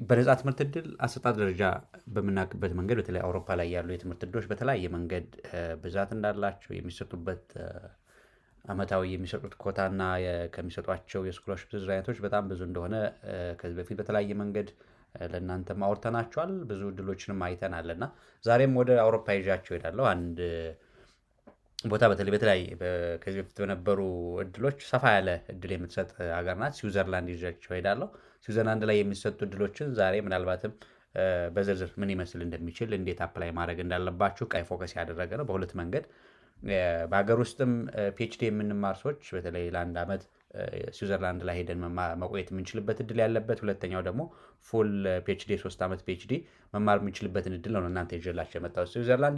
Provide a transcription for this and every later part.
በነጻ ትምህርት እድል አሰጣጥ ደረጃ በምናውቅበት መንገድ በተለይ አውሮፓ ላይ ያሉ የትምህርት እድሎች በተለያየ መንገድ ብዛት እንዳላቸው የሚሰጡበት አመታዊ የሚሰጡት ኮታና ከሚሰጧቸው የስኮላርሽፕ ዝርዝር አይነቶች በጣም ብዙ እንደሆነ ከዚህ በፊት በተለያየ መንገድ ለእናንተም አውርተናቸዋል። ብዙ እድሎችንም አይተናል እና ዛሬም ወደ አውሮፓ ይዣቸው እሄዳለሁ። አንድ ቦታ በተለይ ከዚህ በፊት በነበሩ እድሎች ሰፋ ያለ እድል የምትሰጥ ሀገር ናት። ስዊዘርላንድ ይዣቸው እሄዳለሁ። ስዊዘርላንድ ላይ የሚሰጡ እድሎችን ዛሬ ምናልባትም በዝርዝር ምን ይመስል እንደሚችል እንዴት አፕላይ ማድረግ እንዳለባችሁ ቀይ ፎከስ ያደረገ ነው። በሁለት መንገድ በሀገር ውስጥም ፒኤችዲ የምንማር ሰዎች በተለይ ለአንድ ዓመት ስዊዘርላንድ ላይ ሄደን መቆየት የምንችልበት እድል ያለበት፣ ሁለተኛው ደግሞ ፉል ፒኤችዲ 3 ዓመት ፒኤችዲ መማር የምንችልበትን እድል ነው እናንተ ይዤላችሁ የመጣሁት። ስዊዘርላንድ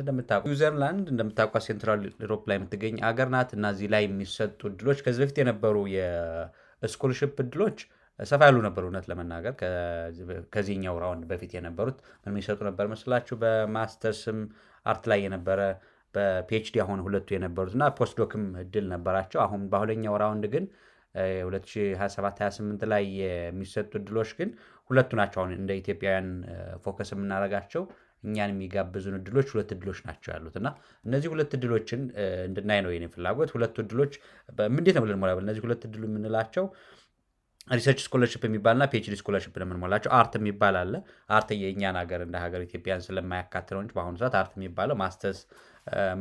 እንደምታውቋት ሴንትራል ዩሮፕ ላይ የምትገኝ አገር ናት እና እዚህ ላይ የሚሰጡ እድሎች ከዚህ በፊት የነበሩ የስኮላርሽፕ እድሎች ሰፋ ያሉ ነበሩ። እውነት ለመናገር ከዚህኛው ራውንድ በፊት የነበሩት ምን የሚሰጡ ነበር መስላችሁ? በማስተርስም አርት ላይ የነበረ በፒኤችዲ አሁን ሁለቱ የነበሩት እና ፖስትዶክም እድል ነበራቸው። አሁን በሁለተኛው ራውንድ ግን 2027-28 ላይ የሚሰጡ እድሎች ግን ሁለቱ ናቸው። አሁን እንደ ኢትዮጵያውያን ፎከስ የምናደርጋቸው እኛን የሚጋብዙን እድሎች ሁለት እድሎች ናቸው ያሉት እና እነዚህ ሁለት እድሎችን እንድናይ ነው የኔ ፍላጎት። ሁለቱ እድሎች እንዴት ነው ብለን ሞላብል? እነዚህ ሁለት እድሉ የምንላቸው ሪሰርች ስኮለርሽፕ የሚባልና ፒኤችዲ ስኮለርሽፕ ነው የምንሞላቸው። አርት የሚባል አለ። አርት የእኛን ሀገር እንደ ሀገር ኢትዮጵያን ስለማያካትለው እንጂ በአሁኑ ሰዓት አርት የሚባለው ማስተርስ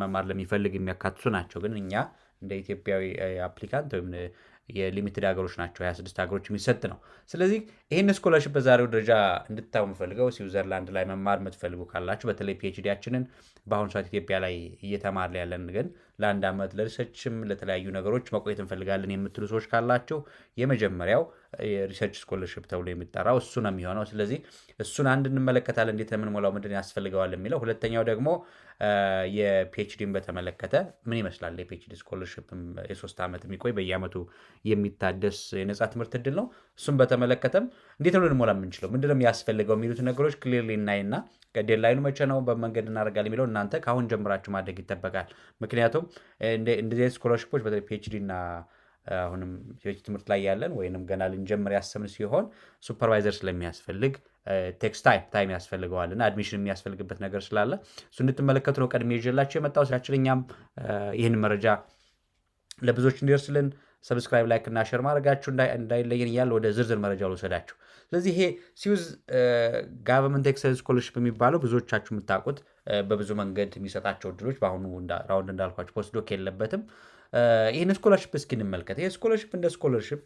መማር ለሚፈልግ የሚያካትቱ ናቸው። ግን እኛ እንደ ኢትዮጵያዊ አፕሊካንት ወይም የሊሚትድ ሀገሮች ናቸው 26 ሀገሮች የሚሰጥ ነው። ስለዚህ ይህን ስኮላርሽፕ በዛሬው ደረጃ እንድታዩ የምፈልገው ስዊዘርላንድ ላይ መማር የምትፈልጉ ካላችሁ በተለይ ፒኤችዲያችንን በአሁኑ ሰዓት ኢትዮጵያ ላይ እየተማር ያለን ግን ለአንድ ዓመት ለሪሰርችም ለተለያዩ ነገሮች መቆየት እንፈልጋለን የምትሉ ሰዎች ካላችሁ የመጀመሪያው የሪሰርች ስኮለርሽፕ ተብሎ የሚጠራው እሱ ነው የሚሆነው። ስለዚህ እሱን አንድ እንመለከታለን፣ እንዴት የምንሞላው ምንድን ያስፈልገዋል የሚለው። ሁለተኛው ደግሞ የፒኤችዲን በተመለከተ ምን ይመስላል። የፒኤችዲ ስኮለርሽፕ የ3 ዓመት የሚቆይ በየዓመቱ የሚታደስ የነጻ ትምህርት እድል ነው። እሱም በተመለከተም እንዴት ነው ልንሞላ የምንችለው፣ ምንድነው የሚያስፈልገው የሚሉት ነገሮች ክሊርሊ እናይና ዴድላይኑ መቼ ነው በመንገድ እናደርጋለን የሚለው እናንተ ከአሁን ጀምራችሁ ማድረግ ይጠበቃል። ምክንያቱም እንደዚህ ስኮለርሽፖች በተለይ ፒኤችዲ እና አሁንም ትምህርት ላይ ያለን ወይንም ገና ልንጀምር ያሰብን ሲሆን ሱፐርቫይዘር ስለሚያስፈልግ ቴክስ ታይም ያስፈልገዋል እና አድሚሽን የሚያስፈልግበት ነገር ስላለ እሱ እንድትመለከቱ ነው ቀድሜ ይዤላችሁ የመጣው። ስራችን እኛም ይህን መረጃ ለብዙዎች እንዲደርስልን ሰብስክራይብ፣ ላይክ እና ሼር ማድረጋችሁ እንዳይለየን እያለ ወደ ዝርዝር መረጃ ልውሰዳችሁ። ስለዚህ ይሄ ስዊዝ ጋቨርንመንት ኤክሰለንስ ስኮለርሽፕ የሚባለው ብዙዎቻችሁ የምታውቁት በብዙ መንገድ የሚሰጣቸው እድሎች በአሁኑ ራውንድ እንዳልኳቸው ፖስትዶክ የለበትም። ይህን ስኮለርሽፕ እስኪ እንመልከት። ይህ ስኮለርሽፕ እንደ ስኮለርሽፕ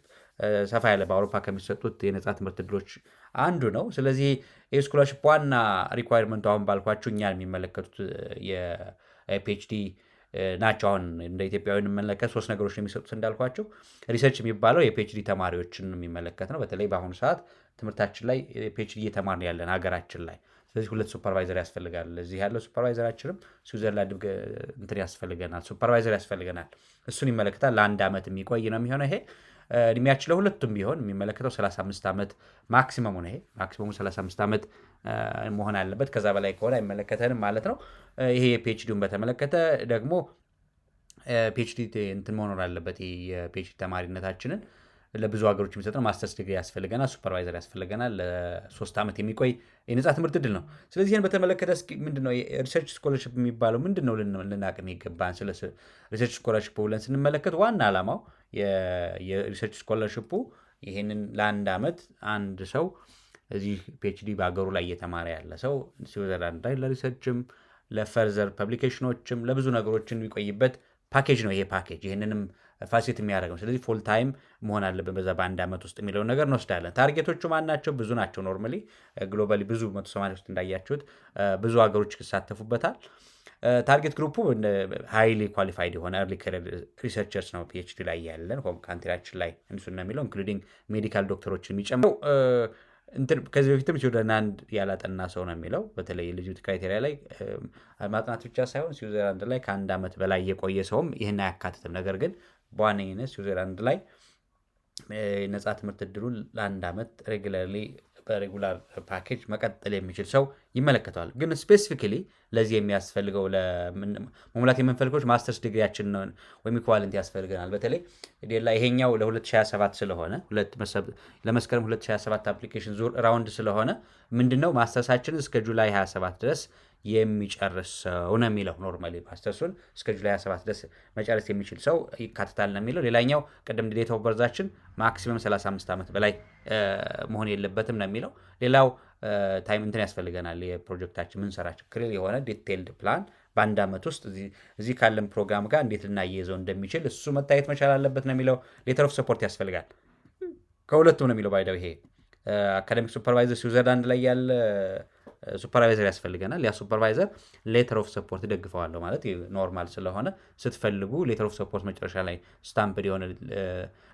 ሰፋ ያለ በአውሮፓ ከሚሰጡት የነጻ ትምህርት እድሎች አንዱ ነው። ስለዚህ ይህ ስኮለርሽፕ ዋና ሪኳይርመንቱ አሁን ባልኳችሁ እኛን የሚመለከቱት የፒኤችዲ ናቸው። አሁን እንደ ኢትዮጵያዊ እንመለከት 3 ነገሮች የሚሰጡት እንዳልኳቸው ሪሰርች የሚባለው የፒኤችዲ ተማሪዎችን የሚመለከት ነው። በተለይ በአሁኑ ሰዓት ትምህርታችን ላይ ፒኤችዲ እየተማርን ያለን ሀገራችን ላይ። ስለዚህ 2 ሱፐርቫይዘር ያስፈልጋል። እዚህ ያለው ሱፐርቫይዘራችንም ስዊዘርላንድ እንትን ያስፈልገናል፣ ሱፐርቫይዘር ያስፈልገናል። እሱን ይመለከታል። ለ1 ዓመት የሚቆይ ነው የሚሆነው። ይሄ እድሜያችን ለሁለቱም ቢሆን የሚመለከተው 35 ዓመት ማክሲመሙ ነው። ይሄ ማክሲመሙ 35 ዓመት መሆን አለበት። ከዛ በላይ ከሆነ አይመለከተንም ማለት ነው። ይሄ የፒኤችዲውን በተመለከተ ደግሞ ፒኤችዲ እንትን መኖር አለበት። የፒኤችዲ ተማሪነታችንን ለብዙ ሀገሮች የሚሰጥ ነው። ማስተርስ ዲግሪ ያስፈልገናል፣ ሱፐርቫይዘር ያስፈልገናል። ለ3 ዓመት የሚቆይ የነጻ ትምህርት እድል ነው። ስለዚህ ይህን በተመለከተ ምንድነው የሪሰርች ስኮለርሽፕ የሚባለው ምንድነው ልናቅ የሚገባን? ስለ ሪሰርች ስኮለርሽፕ ብለን ስንመለከት ዋና ዓላማው የሪሰርች ስኮለርሽፑ ይህንን ለ1 ዓመት አንድ ሰው እዚህ ፒኤችዲ በሀገሩ ላይ እየተማረ ያለ ሰው ስዊዘርላንድ ላይ ለሪሰርችም ለፈርዘር ፐብሊኬሽኖችም ለብዙ ነገሮችን የሚቆይበት ፓኬጅ ነው። ይሄ ፓኬጅ ይህንንም ፋሲሊቲ የሚያደርግ ነው። ስለዚህ ፉል ታይም መሆን አለብን በዛ በ1 ዓመት ውስጥ የሚለውን ነገር እንወስዳለን። ታርጌቶቹ ማን ናቸው? ብዙ ናቸው። ኖርማሊ ግሎባሊ ብዙ 183 እንዳያችሁት ብዙ ሀገሮች ይሳተፉበታል። ታርጌት ግሩፑ ሃይሊ ኳሊፋይድ የሆነ ኤርሊ ከሪር ሪሰርቸርስ ነው ፒኤችዲ ላይ ያለን ሆም ካንትሪያችን ላይ እንሱ ነው የሚለው ኢንክሉዲንግ ሜዲካል ዶክተሮችን የሚጨምረው ከዚህ በፊትም ስዊዘርላንድ ያላጠና ሰው ነው የሚለው። በተለይ ኤሊጂቢሊቲ ክራይቴሪያ ላይ ማጥናት ብቻ ሳይሆን ስዊዘርላንድ ላይ ከ1 ዓመት በላይ የቆየ ሰውም ይህን አያካትትም። ነገር ግን በዋነኝነት ስዊዘርላንድ ላይ ነጻ ትምህርት እድሉን ለ1 ዓመት ሬጉላርሊ በሬጉላር ፓኬጅ መቀጠል የሚችል ሰው ይመለከተዋል። ግን ስፔሲፊካሊ ለዚህ የሚያስፈልገው መሙላት የምንፈልገው ማስተርስ ዲግሪያችን ወይም ኢኳሊቲ ያስፈልገናል። በተለይ ይሄኛው ለ2027 ስለሆነ ለመስከረም 2027 አፕሊኬሽን ዙር ራውንድ ስለሆነ ምንድነው ማስተርሳችን እስከ ጁላይ 27 ድረስ የሚጨርስ ሰው ነው የሚለው። ኖርማሊ ማስተርሱን እስከ ጁላይ 27 ድረስ መጨረስ የሚችል ሰው ይካትታል ነው የሚለው። ሌላኛው ቅድም ዴት ኦፍ በርዛችን ማክሲመም 35 ዓመት በላይ መሆን የለበትም ነው የሚለው። ሌላው ታይም እንትን ያስፈልገናል። የፕሮጀክታችን ምንሰራቸው ክሊር የሆነ ዲቴይልድ ፕላን በአንድ ዓመት ውስጥ እዚህ ካለን ፕሮግራም ጋር እንዴት ልናያይዘው እንደሚችል እሱ መታየት መቻል አለበት ነው የሚለው። ሌተር ኦፍ ሰፖርት ያስፈልጋል ከሁለቱም ነው የሚለው። ባይደው ይሄ አካደሚክ ሱፐርቫይዘር ስዊዘርላንድ ላይ ያለ ሱፐርቫይዘር ያስፈልገናል። ያ ሱፐርቫይዘር ሌተር ኦፍ ሰፖርት ደግፈዋለሁ ማለት ኖርማል ስለሆነ ስትፈልጉ ሌተር ኦፍ ሰፖርት መጨረሻ ላይ ስታምፕድ የሆነ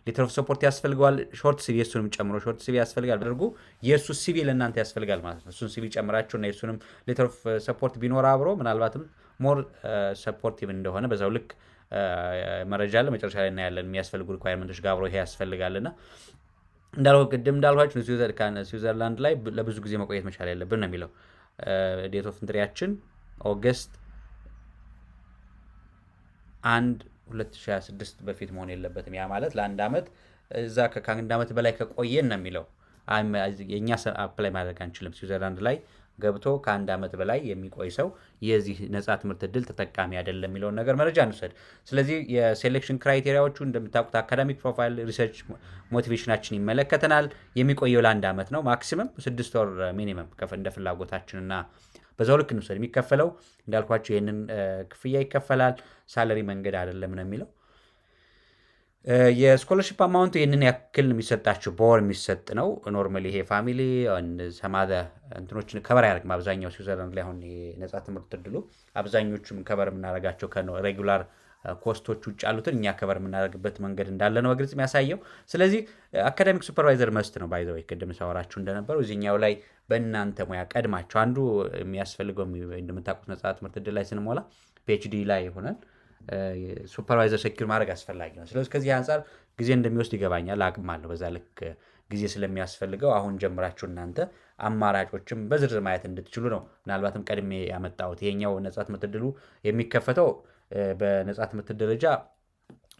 ሌተር ኦፍ ሰፖርት ያስፈልገዋል። ሾርት ሲቪ የሱንም ጨምሮ ሾርት ሲቪ ያስፈልጋል። አድርጉ የእሱ ሲቪ ለእናንተ ያስፈልጋል ማለት ነው። እሱን ሲቪ ጨምራችሁ እና የሱንም ሌተር ኦፍ ሰፖርት ቢኖር አብሮ ምናልባትም ሞር ሰፖርቲቭ እንደሆነ በዛው ልክ መረጃ አለ። መጨረሻ ላይ እናያለን የሚያስፈልጉ ሪኳየርመንቶች ጋር አብሮ ይሄ ያስፈልጋልና ቅድም እንዳልኳችሁ ስዊዘርላንድ ላይ ለብዙ ጊዜ መቆየት መቻል ያለብን ነው የሚለው። ዴት ኦፍ ኢንትሪያችን ኦገስት 1 2026 በፊት መሆን የለበትም። ያ ማለት ለአንድ ዓመት እዛ ከአንድ ዓመት በላይ ከቆየን ነው የሚለው። የእኛ አፕላይ ማድረግ አንችልም። ስዊዘርላንድ ላይ ገብቶ ከአንድ ዓመት በላይ የሚቆይ ሰው የዚህ ነፃ ትምህርት ዕድል ተጠቃሚ አይደለም የሚለውን ነገር መረጃ እንውሰድ። ስለዚህ የሴሌክሽን ክራይቴሪያዎቹ እንደምታውቁት አካዳሚክ ፕሮፋይል፣ ሪሰርች ሞቲቬሽናችን ይመለከተናል። የሚቆየው ለአንድ ዓመት ነው። ማክሲመም 6 ወር ሚኒመም እንደ ፍላጎታችንና በዛው ልክ እንውሰድ። የሚከፈለው እንዳልኳቸው ይህንን ክፍያ ይከፈላል። ሳለሪ መንገድ አይደለም ነው የሚለው። የስኮለርሽፕ አማውንቱ ይህንን ያክል የሚሰጣችሁ በወር የሚሰጥ ነው። ኖርማሊ ይሄ ፋሚሊ ሰማዘ እንትኖችን ከበር አያደርግም። አብዛኛው ስዊዘርላንድ ላይ አሁን የነጻ ትምህርት ዕድሉ አብዛኞቹም ከበር የምናደርጋቸው ከሬጉላር ኮስቶች ውጭ ያሉትን እኛ ከበር የምናደርግበት መንገድ እንዳለ ነው በግልጽ የሚያሳየው። ስለዚህ አካዳሚክ ሱፐርቫይዘር መስት ነው። ባይ ዘ ወይ ቅድም ሳወራችሁ እንደነበረው እዚህኛው ላይ በእናንተ ሙያ ቀድማችሁ አንዱ የሚያስፈልገው እንደምታውቁት ነጻ ትምህርት ዕድል ላይ ስንሞላ ፒኤችዲ ላይ ሆነን ሱፐርቫይዘር ሴኪር ማድረግ አስፈላጊ ነው። ስለዚህ ከዚህ አንጻር ጊዜ እንደሚወስድ ይገባኛል፣ አቅም አለው። በዛ ልክ ጊዜ ስለሚያስፈልገው አሁን ጀምራችሁ እናንተ አማራጮችም በዝርዝር ማየት እንድትችሉ ነው ምናልባትም ቀድሜ ያመጣሁት። ይሄኛው ነጻ ትምህርት ዕድሉ የሚከፈተው በነጻ ትምህርት ደረጃ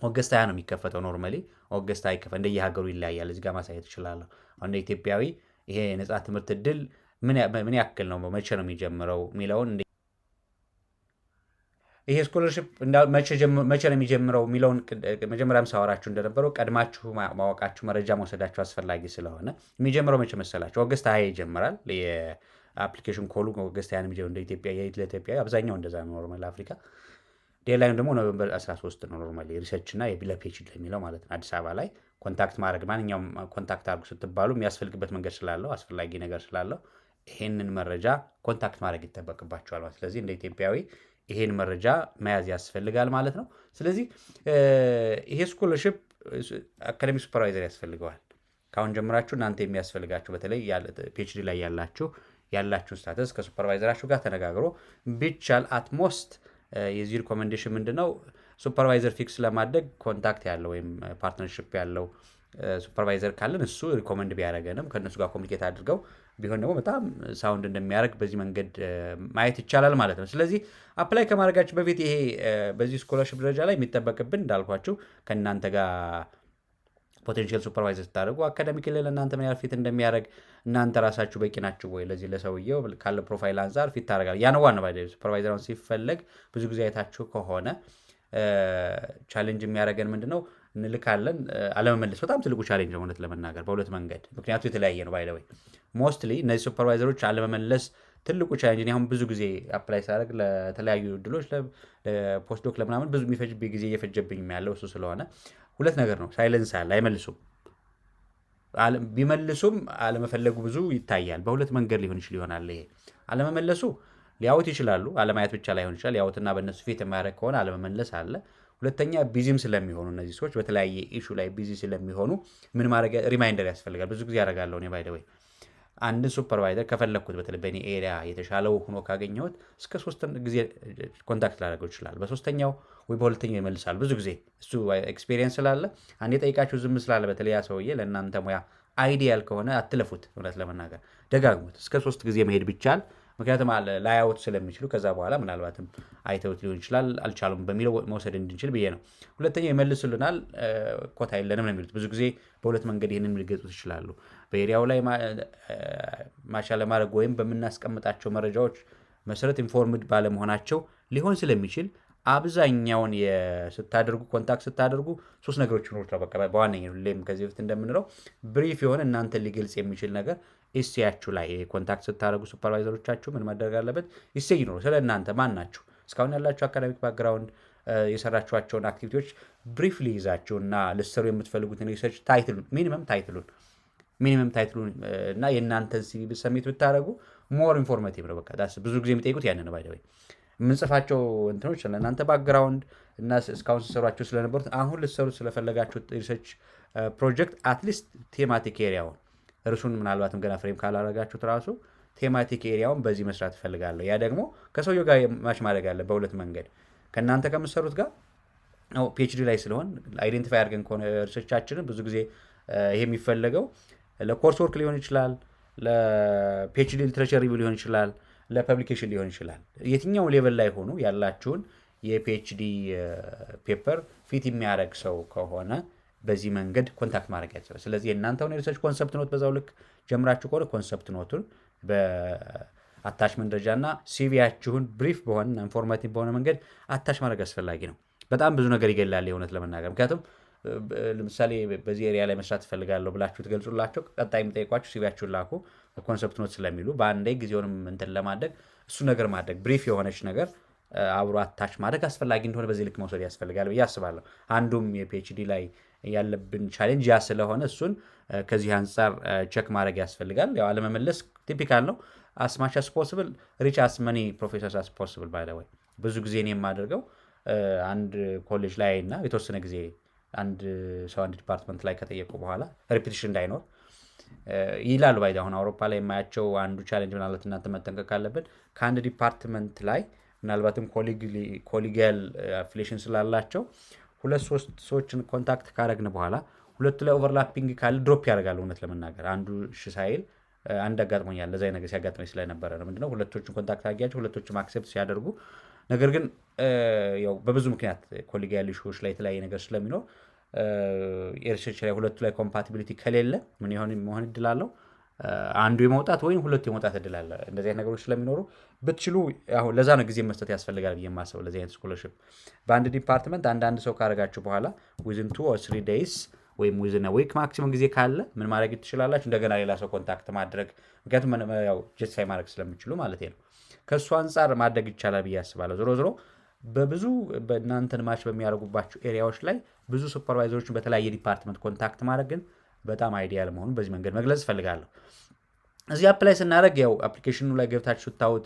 ኦገስት 20 ነው የሚከፈተው። ኖርማሊ ኦገስት እንደየ ሀገሩ ይለያያል። እዚህ ጋር ማሳየት እችላለሁ። አሁን እንደ ኢትዮጵያዊ ይሄ ነጻ ትምህርት ዕድል ምን ያክል ነው፣ መቼ ነው የሚጀምረው የሚለውን ይሄ ስኮለርሽፕ መቼ ነው የሚጀምረው የሚለውን መጀመሪያም ሳወራችሁ እንደነበረው ቀድማችሁ ማወቃችሁ መረጃ መውሰዳችሁ አስፈላጊ ስለሆነ የሚጀምረው መቼ መሰላችሁ? ኦገስት 20 ይጀምራል። የአፕሊኬሽን ኮሉ ኦገስት 20 የሚጀምረው እንደ ኢትዮጵያ ለኢትዮጵያ አብዛኛው እንደዛ ነው። ኖርማል አፍሪካ ዴድላይኑ ደግሞ ኖቬምበር 13 ነው። ኖርማሊ ሪሰርች እና ለፒኤችዲ የሚለው ማለት ነው። አዲስ አበባ ላይ ኮንታክት ማድረግ ማንኛውም ኮንታክት አድርጉ ስትባሉ የሚያስፈልግበት መንገድ ስላለው አስፈላጊ ነገር ስላለው ይሄንን መረጃ ኮንታክት ማድረግ ይጠበቅባቸዋል ማለት። ስለዚህ እንደ ኢትዮጵያዊ ይሄን መረጃ መያዝ ያስፈልጋል ማለት ነው። ስለዚህ ይሄ ስኮለርሽፕ አካዳሚክ ሱፐርቫይዘር ያስፈልገዋል። ካሁን ጀምራችሁ እናንተ የሚያስፈልጋችሁ በተለይ ፒኤችዲ ላይ ያላችሁን ስታተስ ከሱፐርቫይዘራችሁ ጋር ተነጋግሮ ቢቻል አትሞስት የዚህ ሪኮሜንዴሽን ምንድነው ሱፐርቫይዘር ፊክስ ለማድረግ ኮንታክት ያለው ወይም ፓርትነርሽፕ ያለው ሱፐርቫይዘር ካለን እሱ ሪኮመንድ ቢያደርገንም ከእነሱ ጋር ኮሚኒኬት አድርገው ቢሆን ደግሞ በጣም ሳውንድ እንደሚያደርግ በዚህ መንገድ ማየት ይቻላል ማለት ነው። ስለዚህ አፕላይ ከማድረጋችሁ በፊት ይሄ በዚህ ስኮለርሽፕ ደረጃ ላይ የሚጠበቅብን እንዳልኳችሁ ከእናንተ ጋር ፖቴንሻል ሱፐርቫይዘር ስታደርጉ አካዳሚክ ለእናንተ ምን ያህል ፊት እንደሚያደርግ እናንተ ራሳችሁ በቂ ናችሁ ወይ ለዚህ ለሰውየው ካለ ፕሮፋይል አንጻር ፊት ታደርጋለህ። ያን ዋና ባይደ ሱፐርቫይዘሩን ሲፈለግ ብዙ ጊዜ አይታችሁ ከሆነ ቻሌንጅ የሚያደርገን ምንድነው እንልካለን አለመመለስ በጣም ትልቁ ቻሌንጅ ነው እውነት ለመናገር በሁለት መንገድ ምክንያቱ የተለያየ ነው። ባይ ዘ ወይ ሞስትሊ እነዚህ ሱፐርቫይዘሮች አለመመለስ ትልቁ ቻሌንጅ አሁን ብዙ ጊዜ አፕላይ ሳደርግ ለተለያዩ እድሎች ለፖስት ዶክ ለምናምን ብዙ የሚፈጅብኝ ጊዜ እየፈጀብኝ ያለው እሱ ስለሆነ ሁለት ነገር ነው። ሳይለንስ አለ፣ አይመልሱም። ቢመልሱም አለመፈለጉ ብዙ ይታያል። በሁለት መንገድ ሊሆን ይችላል። ይሄ አለመመለሱ ሊያዩት ይችላሉ፣ አለማየት ብቻ ላይሆን ይችላል። ያዩትና በእነሱ ፊት የማያደርግ ከሆነ አለመመለስ አለ። ሁለተኛ ቢዚም ስለሚሆኑ እነዚህ ሰዎች በተለያየ ኢሹ ላይ ቢዚ ስለሚሆኑ ምን ማድረግ ሪማይንደር ያስፈልጋል። ብዙ ጊዜ ያደርጋለሁ እኔ ባይ ዘ ወይ አንድን ሱፐርቫይዘር ከፈለግኩት በተለይ በእኔ ኤሪያ የተሻለው ሆኖ ካገኘሁት እስከ 3 ጊዜ ኮንታክት ላደርገው ይችላል። በሶስተኛው ወይ በሁለተኛው ይመልሳል። ብዙ ጊዜ እሱ ኤክስፔሪየንስ ስላለ አንዴ ጠይቃችሁ ዝም ስላለ በተለይ ያ ሰውዬ ለእናንተ ሙያ አይዲያል ከሆነ አትለፉት። እውነት ለመናገር ደጋግሙት እስከ 3 ጊዜ መሄድ ቢቻል፣ ምክንያቱም ላያወት ስለሚችሉ ከዛ በኋላ ምናልባትም አይተውት ሊሆን ይችላል አልቻሉም በሚለው መውሰድ እንድንችል ብዬ ነው። ሁለተኛ ይመልሱልናል ኮታ የለንም ነው የሚሉት። ብዙ ጊዜ በሁለት መንገድ ይህንን ሊገልጹት ይችላሉ። በኤሪያው ላይ ማሻ ለማድረግ ወይም በምናስቀምጣቸው መረጃዎች መሰረት ኢንፎርምድ ባለመሆናቸው ሊሆን ስለሚችል አብዛኛውን ስታደርጉ ኮንታክት ስታደርጉ 3 ነገሮች ይኖሩታል። በቃ በዋነኛው ሁሌም ከዚህ በፊት እንደምንለው ብሪፍ የሆነ እናንተን ሊገልጽ የሚችል ነገር ኢሴያችሁ ላይ ኮንታክት ስታደርጉ ሱፐርቫይዘሮቻችሁ ምን ማድረግ አለበት? ኢሴ ይኖሩ። ስለ እናንተ ማን ናችሁ፣ እስካሁን ያላችሁ አካዳሚክ ባክግራውንድ፣ የሰራችኋቸውን አክቲቪቲዎች ብሪፍሊ ይዛችሁ እና ልትሰሩ የምትፈልጉትን ሪሰርች ሚኒመም ታይትሉን እና የእናንተን ሲቪ ሰሚት ብታደረጉ ሞር ኢንፎርማቲቭ ነው። በቃ ብዙ ጊዜ የሚጠይቁት ያንን ነው። ባይደወይ የምንጽፋቸው እንትኖች ለእናንተ ባክግራውንድ እና እስካሁን ሲሰሯቸው ስለነበሩት አሁን ልትሰሩት ስለፈለጋችሁ ሪሰርች ፕሮጀክት አትሊስት ቴማቲክ ኤሪያውን እርሱን ምናልባትም ገና ፍሬም ካላረጋችሁት ራሱ ቴማቲክ ኤሪያውን በዚህ መስራት እፈልጋለሁ። ያ ደግሞ ከሰውየው ጋር ማች ማድረግ አለ በሁለት መንገድ ከእናንተ ከምትሰሩት ጋር ፒኤችዲ ላይ ስለሆን አይዴንቲፋይ አድርገን ከሆነ ሪሰርቻችንን ብዙ ጊዜ ይሄ የሚፈለገው ለኮርስ ወርክ ሊሆን ይችላል፣ ለፒኤችዲ ሊትሬቸር ሪቪው ሊሆን ይችላል፣ ለፐብሊኬሽን ሊሆን ይችላል። የትኛው ሌቨል ላይ ሆኑ ያላችሁን የፒኤችዲ ፔፐር ፊት የሚያደርግ ሰው ከሆነ በዚህ መንገድ ኮንታክት ማድረግ ያስፈልጋል። ስለዚህ የእናንተውን የሪሰርች ኮንሰፕት ኖት በዛው ልክ ጀምራችሁ ከሆነ ኮንሰፕት ኖቱን በአታችመንት ደረጃ እና ሲቪያችሁን ብሪፍ በሆነ ኢንፎርማቲቭ በሆነ መንገድ አታች ማድረግ አስፈላጊ ነው። በጣም ብዙ ነገር ይገላል የእውነት ለመናገር። ምክንያቱም ለምሳሌ በዚህ ኤሪያ ላይ መስራት እፈልጋለሁ ብላችሁ ትገልጹላቸው፣ ቀጣይ የሚጠይቋችሁ ሲቪያችሁን ላኩ ኮንሰፕት ኖት ስለሚሉ በአንዴ ጊዜውንም እንትን ለማድረግ እሱ ነገር ማድረግ ብሪፍ የሆነች ነገር አብሮ አታች ማድረግ አስፈላጊ እንደሆነ በዚህ ልክ መውሰድ ያስፈልጋል ብዬ አስባለሁ። አንዱም የፒኤችዲ ላይ ያለብን ቻሌንጅ ያ ስለሆነ እሱን ከዚህ አንጻር ቼክ ማድረግ ያስፈልጋል። ያው አለመመለስ ቲፒካል ነው። አስማች አስ ፖስብል ሪች አስ መኒ ፕሮፌሰርስ አስ ፖስብል ባይ ዘ ወይ ብዙ ጊዜ እኔ የማደርገው አንድ ኮሌጅ ላይ እና የተወሰነ ጊዜ አንድ ሰው አንድ ዲፓርትመንት ላይ ከጠየቁ በኋላ ሪፒቲሽን እንዳይኖር ይላሉ። ባይ አሁን አውሮፓ ላይ የማያቸው አንዱ ቻሌንጅ ምናልባት እናንተ መጠንቀቅ አለብን። ከአንድ ዲፓርትመንት ላይ ምናልባትም ኮሊጊያል አፊሊዬሽን ስላላቸው 2-3 ሰዎችን ኮንታክት ካረግን በኋላ ሁለቱ ላይ ኦቨርላፒንግ ካለ ድሮፕ ያደርጋሉ። እውነት ለመናገር አንዱ ሳይል አንድ አጋጥሞኛል። ለዛ ነገር ሲያጋጥመኝ ስለነበረ ነው። ምንድነው ሁለቶችን ኮንታክት አድርጊያቸው ሁለቶችም አክሴፕት ሲያደርጉ፣ ነገር ግን ያው በብዙ ምክንያት ኮሊጊያል ኢሹዎች ላይ የተለያየ ነገር ስለሚኖር የሪሰርች ላይ ሁለቱ ላይ ኮምፓቲቢሊቲ ከሌለ ምን መሆን እድል አለው? አንዱ የመውጣት ወይም ሁለቱ የመውጣት እድል አለ። እንደዚህ አይነት ነገሮች ስለሚኖሩ ብትችሉ አሁን ለዛ ነው ጊዜ መስጠት ያስፈልጋል ብዬ የማስበው። ለዚህ አይነት ስኮለርሽፕ በአንድ ዲፓርትመንት አንዳንድ ሰው ካረጋችሁ በኋላ ዊዝን 2 or 3 days ወይም ዊዝን ዊክ ማክሲመም ጊዜ ካለ ምን ማድረግ ትችላላችሁ? እንደገና ሌላ ሰው ኮንታክት ማድረግ፣ ምክንያቱም ያው ጀስቲፋይ ማድረግ ስለምችሉ ማለት ነው። ከእሱ አንጻር ማድረግ ይቻላል ብዬ አስባለሁ። ዞሮ ዞሮ በብዙ በእናንተን ማች በሚያደርጉባቸው ኤሪያዎች ላይ ብዙ ሱፐርቫይዘሮችን በተለያየ ዲፓርትመንት ኮንታክት ማድረግ ግን በጣም አይዲያል መሆኑን በዚህ መንገድ መግለጽ እፈልጋለሁ። እዚህ አፕላይ ስናደርግ ያው አፕሊኬሽኑ ላይ ገብታችሁ ስታዩት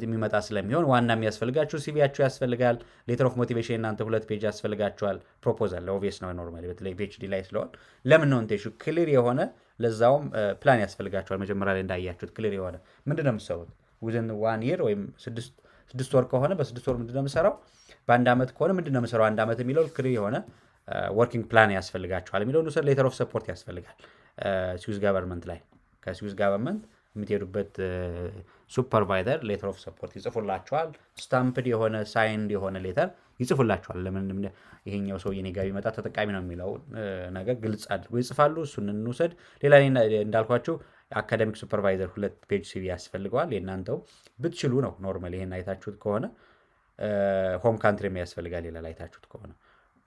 የሚመጣ ስለሚሆን ዋና የሚያስፈልጋችሁ ሲቪያችሁ ያስፈልጋል። ሌተር ኦፍ ሞቲቬሽን እናንተ 2 ፔጅ ያስፈልጋችኋል። ፕሮፖዛል ኦብቪየስ ነው ኖርማሊ በተለይ ፒኤችዲ ላይ ስለሆን ለምን ነው እንቴሹ ክሊር የሆነ ለዛውም ፕላን ያስፈልጋችኋል። መጀመሪያ ላይ እንዳያችሁት ክሊር የሆነ ምንድነው የምትሰሩት ዊዝን 1 year ወይም 6 ወር ከሆነ በ6 ወር ምንድነው የምሰራው፣ በአንድ ዓመት ከሆነ ምንድነው የምሰራው፣ አንድ ዓመት የሚለው ክሊር የሆነ ወርኪንግ ፕላን ያስፈልጋችኋል የሚለው ነው። ሌተር ኦፍ ሰፖርት ያስፈልጋል። ስዊዝ ጋቨርንመንት ላይ ከስዊዝ ጋቨርንመንት የምትሄዱበት ሱፐርቫይዘር ሌተር ኦፍ ሰፖርት ይጽፉላችኋል። ስታምፕድ የሆነ ሳይንድ የሆነ ሌተር ይጽፉላችኋል። ለምን ይሄኛው ሰው የኔ ጋር ቢመጣ ተጠቃሚ ነው የሚለው ነገር ግልጽ አድርጎ ይጽፋሉ። እሱን እንውሰድ። ሌላ እንዳልኳቸው አካዳሚክ ሱፐርቫይዘር 2 ፔጅ ሲቪ ያስፈልገዋል። የእናንተው ብትችሉ ነው ኖርማል። ይሄን አይታችሁት ከሆነ ሆም ካንትሪ ያስፈልጋል። ሌላ አይታችሁት ከሆነ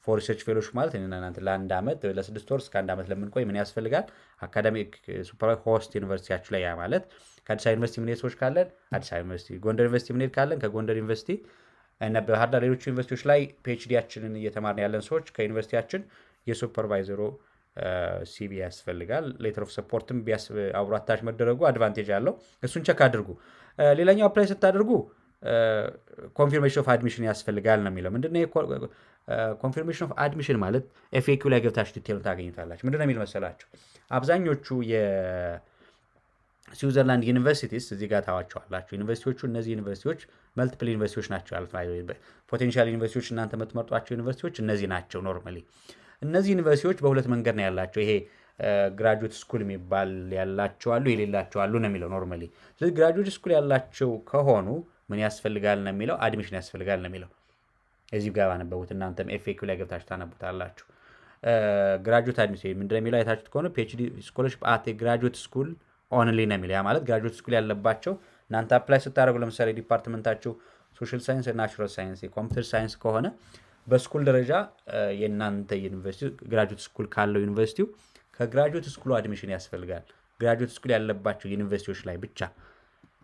ፎር ሪሰርች ፌሎሽ ማለት እናንተ ለአንድ ዓመት ለ6 ወር እስከ 1 ዓመት ለምንቆይ ምን ያስፈልጋል? አካዳሚክ ሱፐርቫይዘር ሆስት ዩኒቨርሲቲያችሁ ላይ ያ ማለት ከአዲስ አበባ ዩኒቨርሲቲ ምንሄድ ሰዎች ካለን አዲስ አበባ ዩኒቨርሲቲ፣ ጎንደር ዩኒቨርሲቲ ምንሄድ ካለን ከጎንደር ዩኒቨርሲቲ እና ባህር ዳር ሌሎች ዩኒቨርሲቲዎች ላይ ፒኤችዲያችንን እየተማርን ያለን ሰዎች ከዩኒቨርሲቲያችን የሱፐርቫይዘሩ ሲቪ ያስፈልጋል። ሌተር ኦፍ ሰፖርትም አብሮ አታች መደረጉ አድቫንቴጅ አለው። እሱን ቸክ አድርጉ። ሌላኛው አፕላይ ስታደርጉ ኮንፊርሜሽን ኦፍ አድሚሽን ያስፈልጋል ነው የሚለው። ምንድነው ኮንፊርሜሽን ኦፍ አድሚሽን ማለት ኤፍኤኪው ላይ ገብታችሁ ዲቴል ታገኙታላችሁ። ምንድነው የሚል መሰላችሁ? አብዛኞቹ የስዊዘርላንድ ዩኒቨርሲቲስ እዚህ ጋር ታዋቸዋላችሁ። ዩኒቨርሲቲዎቹ እነዚህ ዩኒቨርሲቲዎች መልቲፕል ዩኒቨርሲቲዎች ናቸው ያሉት። ፖቴንሻል ዩኒቨርሲቲዎች እናንተ የምትመርጧቸው ዩኒቨርሲቲዎች እነዚህ ናቸው። ኖርማሊ እነዚህ ዩኒቨርሲቲዎች በሁለት መንገድ ነው ያላቸው። ይሄ ግራጁዌት ስኩል የሚባል ያላቸው አሉ፣ የሌላቸው አሉ ነው የሚለው ኖርማሊ። ስለዚህ ግራጁዌት ስኩል ያላቸው ከሆኑ ምን ያስፈልጋል ነው የሚለው? አድሚሽን ያስፈልጋል ነው የሚለው። እዚሁ ጋር ባነበቡት እናንተም ኤፍኤክዩ ላይ ገብታችሁ ታነቡታላችሁ። ግራጁዌት አድሚሽን ምንድን ነው የሚለው አይታችሁት ከሆነ ፒኤችዲ ስኮለርሽፕ አት ግራጁዌት ስኩል ኦንሊ ነው የሚለው። ያ ማለት ግራጁዌት ስኩል ያለባቸው እናንተ አፕላይ ስታደርጉ ለምሳሌ ዲፓርትመንታችሁ ሶሻል ሳይንስ፣ ናቹራል ሳይንስ፣ የኮምፒውተር ሳይንስ ከሆነ በስኩል ደረጃ የእናንተ ዩኒቨርሲቲ ግራጁዌት ስኩል ካለው ዩኒቨርሲቲው ከግራጁዌት ስኩሉ አድሚሽን ያስፈልጋል። ግራጁዌት ስኩል ያለባቸው ዩኒቨርሲቲዎች ላይ ብቻ።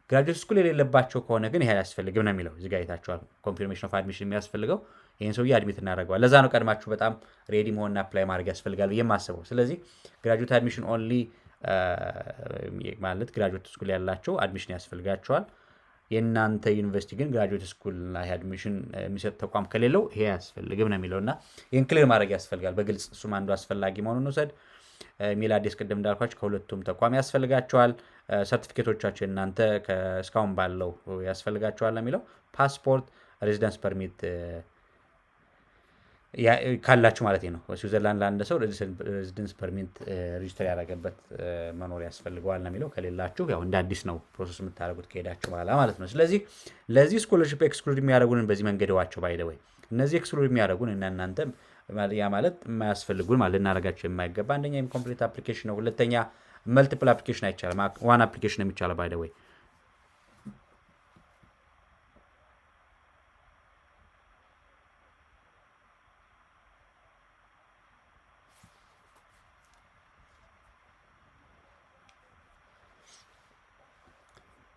ግራጁዌት ስኩል የሌለባቸው ከሆነ ግን ይሄ አያስፈልግም ነው የሚለው። እዚህ ጋር አይታችኋል። ኮንፊርሜሽን ኦፍ አድሚሽን የሚያስፈልገው ይህን ሰውዬ አድሚት እናደርገዋል። ለዛ ነው ቀድማችሁ በጣም ሬዲ መሆንና አፕላይ ማድረግ ያስፈልጋል ብዬ የማስበው። ስለዚህ ግራጁዌት አድሚሽን ኦንሊ ማለት ግራጁዌት ስኩል ያላቸው አድሚሽን ያስፈልጋቸዋል። የእናንተ ዩኒቨርሲቲ ግን ግራጁዌት ስኩል ላይ አድሚሽን የሚሰጥ ተቋም ከሌለው ይሄ አያስፈልግም ነው የሚለው እና ይህን ክሊር ማድረግ ያስፈልጋል በግልጽ። እሱም አንዱ አስፈላጊ መሆኑን ውሰድ። ሜል አዲስ ቅድም እንዳልኳቸው ከሁለቱም ተቋም ያስፈልጋቸዋል። ሰርቲፊኬቶቻቸው እናንተ እስካሁን ባለው ያስፈልጋቸዋል ነው የሚለው። ፓስፖርት፣ ሬዚደንስ ፐርሚት ካላችሁ ማለት ነው። ስዊዘርላንድ ላንድ ሰው ሬዚደንስ ፐርሚት ሬጅስተር ያደረገበት መኖር ያስፈልገዋል ነው የሚለው። ከሌላችሁ ያው እንደ አዲስ ነው ፕሮሰስ የምታደርጉት ከሄዳችሁ በኋላ ማለት ነው። ስለዚህ ለዚህ ስኮለርሽፕ ኤክስክሉድ የሚያደርጉንን በዚህ መንገድ ዋቸው ባይ ዘ ወይ። እነዚህ ኤክስክሉድ የሚያደርጉን እና እናንተ ያ ማለት የማያስፈልጉን ማለት ልናደርጋቸው የማይገባ አንደኛ ኢንኮምፕሊት አፕሊኬሽን ነው። ሁለተኛ መልቲፕል አፕሊኬሽን አይቻልም። ዋን አፕሊኬሽን የሚቻለው ባይ ዘ ወይ።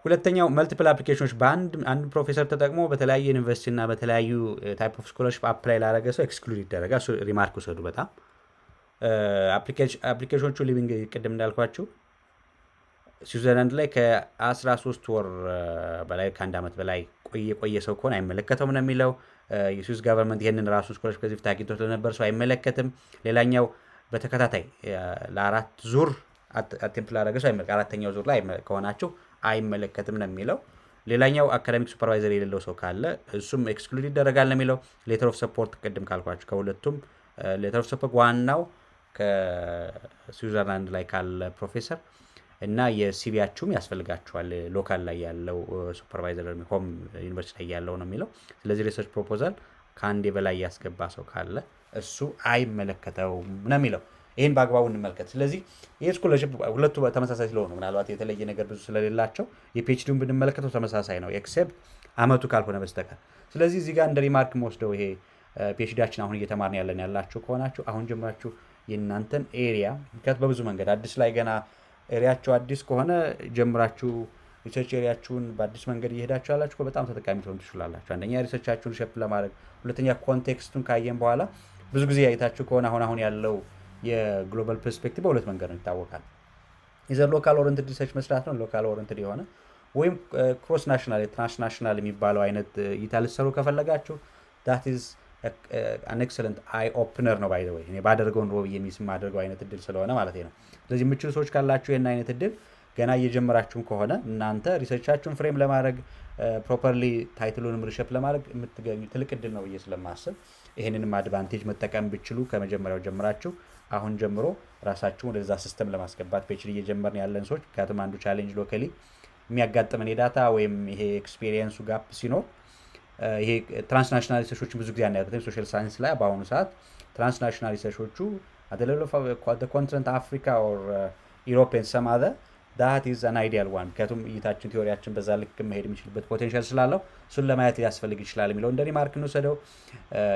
ሁለተኛው መልቲፕል አፕሊኬሽኖች በአንድ ፕሮፌሰር ተጠቅሞ በተለያየ ዩኒቨርሲቲ እና በተለያዩ ታይፕ ኦፍ ስኮለርሽፕ አፕላይ ላደረገ ሰው ኤክስክሉድ ይደረጋል። ሪማርክ ውሰዱ። በጣም አፕሊኬሽኖቹ ሊቪንግ ቅድም እንዳልኳችሁ ስዊዘርላንድ ላይ ከ13 ወር በላይ ከአንድ ዓመት በላይ የቆየ ሰው ከሆነ አይመለከተውም ነው የሚለው። የስዊዝ ጋቨርንመንት ይህንን ራሱ ስኮለርሽፕ ከዚህ በፊት አግኝቶት ለነበር ሰው አይመለከትም። ሌላኛው በተከታታይ ለ4 ዙር አቴምፕት ላደረገ ሰው አራተኛው ዙር ላይ ከሆናችሁ አይመለከትም ነው የሚለው። ሌላኛው አካዳሚክ ሱፐርቫይዘር የሌለው ሰው ካለ እሱም ኤክስክሉድ ይደረጋል ነው የሚለው። ሌተር ኦፍ ሰፖርት ቅድም ካልኳችሁ ከሁለቱም ሌተር ኦፍ ሰፖርት ዋናው ከስዊዘርላንድ ላይ ካለ ፕሮፌሰር እና የሲቪያችሁም ያስፈልጋችኋል። ሎካል ላይ ያለው ሱፐርቫይዘር ሆም ዩኒቨርሲቲ ላይ ያለው ነው የሚለው። ስለዚህ ሪሰርች ፕሮፖዛል ከአንድ በላይ ያስገባ ሰው ካለ እሱ አይመለከተውም ነው የሚለው። ይህን በአግባቡ እንመልከት። ስለዚህ ይህ ስኮለርሽፕ ሁለቱ ተመሳሳይ ስለሆኑ ምናልባት የተለየ ነገር ብዙ ስለሌላቸው የፒኤችዲውን ብንመለከተው ተመሳሳይ ነው ኤክሴፕት አመቱ ካልሆነ በስተቀር። ስለዚህ እዚህ ጋር እንደ ሪማርክ መወስደው ይሄ ፒኤችዲያችን አሁን እየተማርን ያላችሁ ከሆናችሁ አሁን ጀምራችሁ የእናንተን ኤሪያ ምክንያት በብዙ መንገድ አዲስ ላይ ገና ኤሪያቸው አዲስ ከሆነ ጀምራችሁ ሪሰርች ኤሪያችሁን በአዲስ መንገድ እየሄዳችሁ ያላችሁ በጣም ተጠቃሚ ትሆኑ ትችላላችሁ። አንደኛ ሪሰርቻችሁን ሸፕ ለማድረግ፣ ሁለተኛ ኮንቴክስቱን ካየን በኋላ ብዙ ጊዜ አይታችሁ ከሆነ አሁን ያለው የግሎባል ፐርስፔክቲቭ በሁለት መንገድ ነው ይታወቃል። ኢዘር ሎካል ኦሪንትድ ሪሰርች መስራት ነው፣ ሎካል ኦሪንትድ የሆነ ወይም ክሮስ ናሽናል ትራንስናሽናል የሚባለው አይነት እይታ ልትሰሩ ከፈለጋችሁ ዳት ኢዝ አን ኤክሰለንት አይ ኦፕነር ነው ባይ ዘ ወይ። እኔ ባደርገው ኑሮ ብዬ የማደርገው አይነት እድል ስለሆነ ማለት ነው። ስለዚህ የምችሉ ሰዎች ካላችሁ ይህን አይነት እድል ገና እየጀመራችሁም ከሆነ እናንተ ሪሰርቻችሁን ፍሬም ለማድረግ ፕሮፐርሊ ታይትሉንም ሪሸፕ ለማድረግ የምትገኙ ትልቅ እድል ነው ብዬ ስለማስብ ይህንንም አድቫንቴጅ መጠቀም ብችሉ ከመጀመሪያው ጀምራችሁ አሁን ጀምሮ ራሳችሁን ወደዛ ሲስተም ለማስገባት ፒኤችዲ እየጀመርን ያለን ሰዎች ምክንያቱም አንዱ ቻሌንጅ ሎካሊ የሚያጋጥመን የዳታ ወይም ይሄ ኤክስፔሪየንሱ ጋፕ ሲኖር ይሄ ትራንስናሽናል ሪሰርቾችን ብዙ ጊዜ አናያበትም። ሶሻል ሳይንስ ላይ በአሁኑ ሰዓት ትራንስናሽናል ሪሰርቾቹ አደለሎ ኮንቲነንት አፍሪካ ኦር ኢሮፕ ኤንድ ሰም አዘር ዳት ኢዝ አን አይዲያል ዋን ምክንያቱም እይታችን ቲዎሪያችን በዛ ልክ መሄድ የሚችልበት ፖቴንሻል ስላለው እሱን ለማየት ሊያስፈልግ ይችላል የሚለው እንደ ሪማርክ እንውሰደው።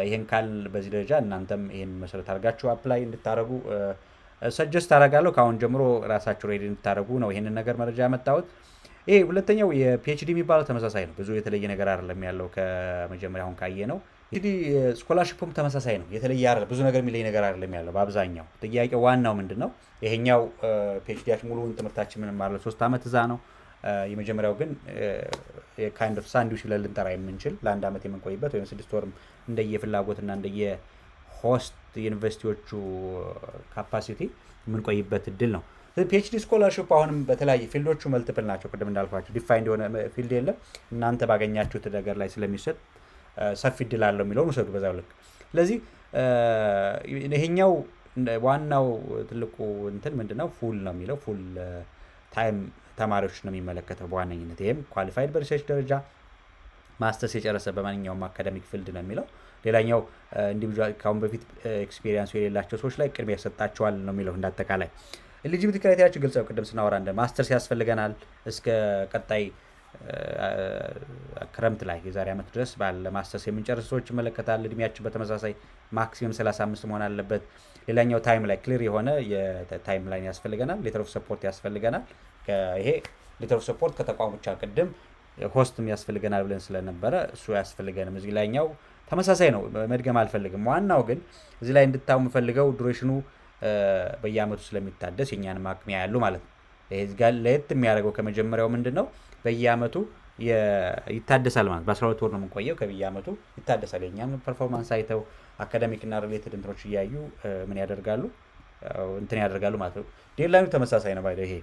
ይህን ካል በዚህ ደረጃ እናንተም ይህን መሰረት አድርጋችሁ አፕላይ እንድታደረጉ ሰጀስት አደርጋለሁ። ከአሁን ጀምሮ ራሳችሁ ሬዲ እንድታደረጉ ነው ይህንን ነገር መረጃ ያመጣሁት። ይሄ ሁለተኛው የፒኤችዲ የሚባለው ተመሳሳይ ነው። ብዙ የተለየ ነገር አይደለም ያለው ከመጀመሪያ አሁን ካየ ነው። እንግዲህ ስኮላርሽፑም ተመሳሳይ ነው። የተለየ አይደለም፣ ብዙ ነገር የሚለይ ነገር አይደለም ያለው በአብዛኛው። ጥያቄው ዋናው ምንድን ነው? ይሄኛው ፒኤችዲያችን ሙሉውን ትምህርታችን ምንም ማለት 3 ዓመት እዛ ነው። የመጀመሪያው ግን ካይንድ ኦፍ ሳንድዊች ብለን ልንጠራ የምንችል ለ1 ዓመት የምንቆይበት ወይም 6 ወርም እንደየፍላጎትና እንደየሆስት ዩኒቨርሲቲዎቹ ካፓሲቲ የምንቆይበት እድል ነው። ፒኤችዲ ስኮላርሽፕ አሁንም በተለያየ ፊልዶቹ መልቲፕል ናቸው። ቅድም እንዳልኳቸው ዲፋይንድ የሆነ ፊልድ የለም። እናንተ ባገኛችሁት ነገር ላይ ስለሚሰጥ ሰፊ እድል አለው የሚለውን ውሰዱ በዛው ልክ። ስለዚህ ይሄኛው ዋናው ትልቁ እንትን ምንድነው ፉል ነው የሚለው ፉል ታይም ተማሪዎች ነው የሚመለከተው በዋነኝነት። ይህም ኳሊፋይድ በሪሰርች ደረጃ ማስተርስ የጨረሰ በማንኛውም አካዳሚክ ፊልድ ነው የሚለው። ሌላኛው ኢንዲቪጁዋል ካሁን በፊት ኤክስፒሪየንሱ የሌላቸው ሰዎች ላይ ቅድሚያ ይሰጣቸዋል ነው የሚለው። እንዳጠቃላይ ኤሊጂቢሊቲ ክራይቴሪያችን ግልጽ ነው። ቅድም ስናወራ እንደ ማስተርስ ያስፈልገናል እስከ ቀጣይ ክረምት ላይ የዛሬ ዓመት ድረስ ባለ ማስተርስ የምንጨርስ ሰዎች ይመለከታል። እድሜያችን በተመሳሳይ ማክሲመም 35 መሆን አለበት። ሌላኛው ታይም ላይ ክሊር የሆነ የታይም ላይን ያስፈልገናል። ሌተር ኦፍ ሰፖርት ያስፈልገናል። ይሄ ሌተር ኦፍ ሰፖርት ከተቋሙ ብቻ ቅድም ሆስትም ያስፈልገናል ብለን ስለነበረ እሱ ያስፈልገንም። እዚህ ላይኛው ተመሳሳይ ነው፣ መድገም አልፈልግም። ዋናው ግን እዚህ ላይ እንድታው የምፈልገው ዱሬሽኑ በየአመቱ ስለሚታደስ የኛንም አቅሚያ ያሉ ማለት ነው። ይሄ ጋር ለየት የሚያደርገው ከመጀመሪያው ምንድን ነው በየአመቱ ይታደሳል ማለት በ12 ወር ነው የምንቆየው። ከበየአመቱ ይታደሳል። የኛም ፐርፎርማንስ አይተው አካዳሚክ እና ሪሌትድ እንትኖች እያዩ ምን ያደርጋሉ እንትን ያደርጋሉ ማለት ነው። ዴድላይኑ ተመሳሳይ ነው። ባይደ ይሄ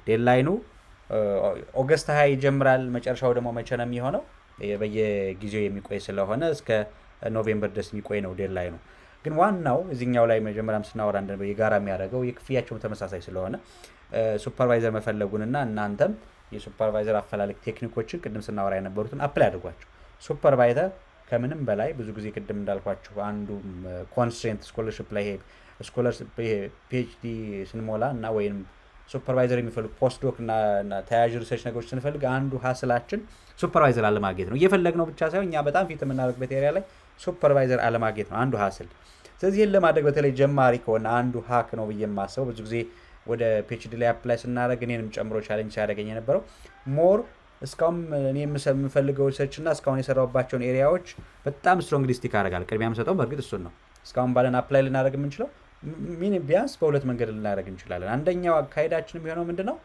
ዴድላይኑ ኦገስት 20 ይጀምራል። መጨረሻው ደግሞ መቼ ነው የሚሆነው? በየጊዜው የሚቆይ ስለሆነ እስከ ኖቬምበር ድረስ የሚቆይ ነው ዴድላይኑ። ግን ዋናው እዚህኛው ላይ መጀመሪያም ስናወራ የጋራ የሚያደርገው የክፍያቸውን ተመሳሳይ ስለሆነ ሱፐርቫይዘር መፈለጉንና እናንተም የሱፐርቫይዘር አፈላልግ ቴክኒኮችን ቅድም ስናወራ የነበሩትን አፕላይ አድርጓቸው። ሱፐርቫይዘር ከምንም በላይ ብዙ ጊዜ ቅድም እንዳልኳችሁ አንዱ ኮንስትሬንት ስኮለርሽፕ ላይ ፒኤችዲ ስንሞላ እና ወይም ሱፐርቫይዘር የሚፈልጉ ፖስትዶክ እና ተያያዥ ሪሰርች ነገሮች ስንፈልግ አንዱ ሀስላችን ሱፐርቫይዘር አለማግኘት ነው። እየፈለግነው ብቻ ሳይሆን እኛ በጣም ፊት የምናደርግበት ኤሪያ ላይ ሱፐርቫይዘር አለማግኘት ነው አንዱ ሀስል። ስለዚህ ይህን ለማድረግ በተለይ ጀማሪ ከሆነ አንዱ ሀክ ነው ብዬ የማስበው ብዙ ጊዜ ወደ ፒኤችዲ ላይ አፕላይ ስናደርግ እኔንም ጨምሮ ቻሌንጅ ሲያደርገኝ የነበረው ሞር እስካሁን እኔ የምፈልገው ሪሰርች እና እስካሁን የሰራሁባቸውን ኤሪያዎች በጣም ስትሮንግ ሊስቲክ አደርጋለሁ። ቅድሚያ የምሰጠው በእርግጥ እሱን ነው። እስካሁን ባለን አፕላይ ልናደርግ የምንችለው ቢያንስ በሁለት መንገድ ልናደርግ እንችላለን። አንደኛው አካሄዳችን የሚሆነው ምንድነው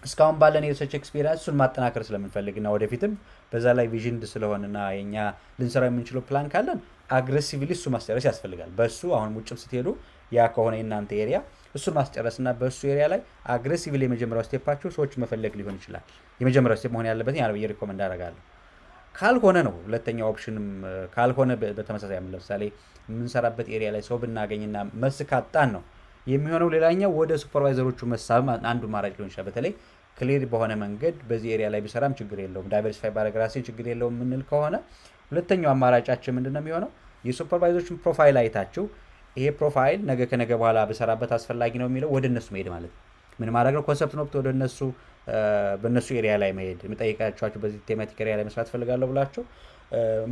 እስካሁን ባለን የሪሰርች ኤክስፒሪየንስ እሱን ማጠናከር ስለምንፈልግና ወደፊትም በዛ ላይ ቪዥንድ ስለሆነና የኛ ልንሰራው የምንችለው ፕላን ካለን አግሬሲቭሊ እሱ ማስጨረስ ያስፈልጋል። በሱ አሁን ውጭም ስትሄዱ ያ ከሆነ የእናንተ ኤሪያ እሱን ማስጨረስና በእሱ ኤሪያ ላይ አግሬሲቭሊ የመጀመሪያው ስቴፓችሁ ሰዎች መፈለግ ሊሆን ይችላል። የመጀመሪያው ስቴፕ መሆን ያለበት ያ ነው ብዬ ሪኮመንድ አደርጋለሁ። ካልሆነ ነው ሁለተኛው ኦፕሽንም ካልሆነ በተመሳሳይ ለምሳሌ የምንሰራበት ኤሪያ ላይ ሰው ብናገኝና መልስ ካጣን ነው የሚሆነው። ሌላኛው ወደ ሱፐርቫይዘሮቹ መሳብ አንዱ ማራጭ ሊሆን ይችላል። በተለይ ክሊር በሆነ መንገድ በዚህ ኤሪያ ላይ ቢሰራም ችግር የለውም፣ ዳይቨርሲፋይ ባደረግ ራሴ ችግር የለውም የምንል ከሆነ ሁለተኛው አማራጫችን ምንድነው የሚሆነው የሱፐርቫይዘሮችን ፕሮፋይል አይታችሁ ይሄ ፕሮፋይል ነገ ከነገ በኋላ ብሰራበት አስፈላጊ ነው የሚለው ወደ እነሱ መሄድ ማለት ነው። ምን ማድረግ ነው ኮንሰፕት ነው ወደ እነሱ በእነሱ ኤሪያ ላይ መሄድ የምጠይቃችሁ በዚህ ቴማቲክ ኤሪያ ላይ መስራት ፈልጋለሁ ብላችሁ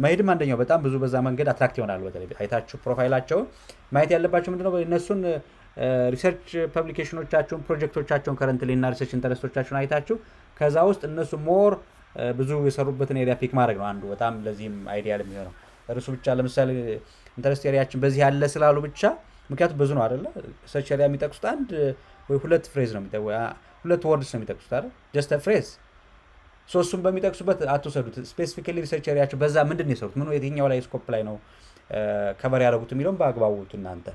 መሄድም አንደኛው በጣም ብዙ በዛ መንገድ አትራክት ይሆናል። በተለይ አይታችሁ ፕሮፋይላቸውን ማየት ያለባችሁ ምንድነው እነሱን ሪሰርች ፐብሊኬሽኖቻቸውን ፕሮጀክቶቻቸውን ከረንትሊ እና ሪሰርች ኢንተረስቶቻቸውን አይታችሁ ከዛ ውስጥ እነሱ ሞር ብዙ የሰሩበትን ኤሪያ ፒክ ማድረግ ነው አንዱ በጣም ለዚህም አይዲያል የሚሆነው። እርሱ ብቻ ለምሳሌ ኢንተረስት ኤሪያችን በዚህ ያለ ስላሉ ብቻ ምክንያቱም ብዙ ነው አይደለ ሪሰርች ኤሪያ የሚጠቅሱት አንድ ወይ ሁለት ፍሬዝ ነው ሁለት ወርድስ ነው የሚጠቅሱት አይደል ጀስት ፍሬዝ ሶስቱም በሚጠቅሱበት አትወሰዱት። ስፔሲፊካሊ ሪሰርች ኤሪያቸው በዛ ምንድን ነው የሰሩት ምን የትኛው ላይ ስኮፕ ላይ ነው ከቨር ያደረጉት የሚለውን በአግባቡት እናንተ